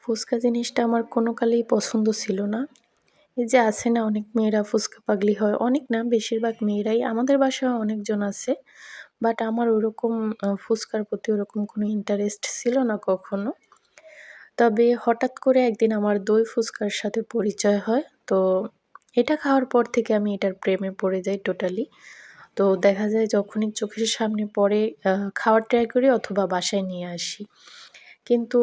ফুচকা জিনিসটা আমার কোনো কালেই পছন্দ ছিল না। এই যে আছে না অনেক মেয়েরা ফুচকা পাগলি হয়, অনেক না বেশিরভাগ মেয়েরাই, আমাদের বাসায় অনেকজন আছে। বাট আমার ওরকম ফুচকার প্রতি ওরকম কোনো ইন্টারেস্ট ছিল না কখনো। তবে হঠাৎ করে একদিন আমার দই ফুচকার সাথে পরিচয় হয়। তো এটা খাওয়ার পর থেকে আমি এটার প্রেমে পড়ে যাই টোটালি। তো দেখা যায় যখনই চোখের সামনে পড়ে খাওয়ার ট্রাই করি অথবা বাসায় নিয়ে আসি। কিন্তু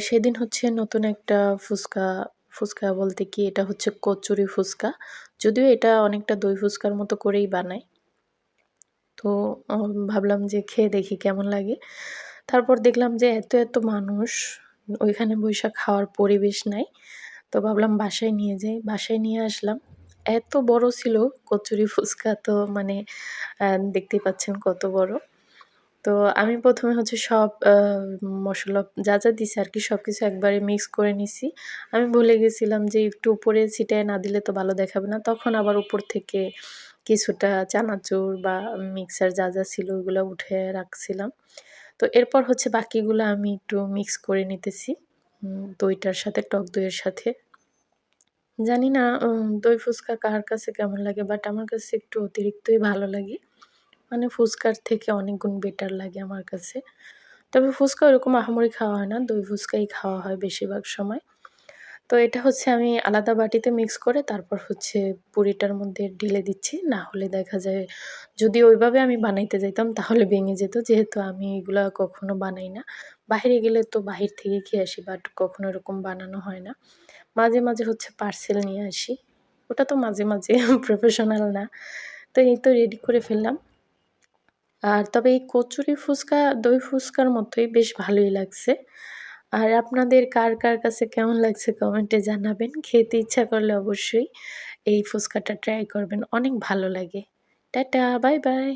সেদিন হচ্ছে নতুন একটা ফুচকা, ফুচকা বলতে কি এটা হচ্ছে কচুরি ফুচকা। যদিও এটা অনেকটা দই ফুচকার মতো করেই বানায়। তো ভাবলাম যে খেয়ে দেখি কেমন লাগে। তারপর দেখলাম যে এত মানুষ ওইখানে বইসা খাওয়ার পরিবেশ নাই। তো ভাবলাম বাসায় নিয়ে যাই। বাসায় নিয়ে আসলাম। এত বড় ছিল কচুরি ফুচকা তো মানে দেখতেই পাচ্ছেন কত বড়। তো আমি ১ম এ হচ্ছে সব মসলা যা দিছে আরকি সবকিছু একবারে মিক্স করে নিছি। আমি ভুলে গেছিলাম যে একটু উপরে ছিটায় না দিলে তো ভালো দেখাবে না। তখন আবার উপর থেকে কিছুটা চানাচুর বা মিক্সার যা ছিল ওগুলা উঠায়ে রাখছিলাম। তো এরপর হচ্ছে বাকিগুলা আমি একটু মিক্স করে নিতেছি। দইটার সাথে, টক দইয়ের সাথে। জানি না দই ফুচকা কার কাছে কেমন লাগে? বাট আমার কাছে একটু অতিরিক্তই ভালো লাগে। মানে ফুচকার থেকে অনেক গুণ বেটার লাগে আমার কাছে। তবে ফুচকা ওরকম আহামরি খাওয়া হয় না। দই ফুচকাই খাওয়া হয় বেশিরভাগ সময়। তো এটা হচ্ছে আমি আলাদা বাটিতে মিক্স করে তারপর হচ্ছে পুরিটার মধ্যে ঢেলে দিচ্ছি। না হলে দেখা যায় যদি ওইভাবে আমি বানাইতে যাইতাম তাহলে ভেঙে যেত। যেহেতু আমি এগুলা কখনো বানাই না। বাহিরে গেলে তো বাহির থেকে খেয়ে আসি বাট কখনো এরকম বানানো হয় না। মাঝে হচ্ছে পার্সেল নিয়ে আসি। ওটা তো মাঝে প্রফেশনাল না। তো এই তো রেডি করে ফেললাম। আর তবে এই কচুরি ফুচকা দই ফুচকার মতোই বেশ ভালোই লাগছে। আর আপনাদের কার কাছে কেমন লাগছে কমেন্টে জানাবেন। খেতে ইচ্ছা করলে অবশ্যই এই ফুচকাটা ট্রাই করবেন। অনেক ভালো লাগে। Tata, by.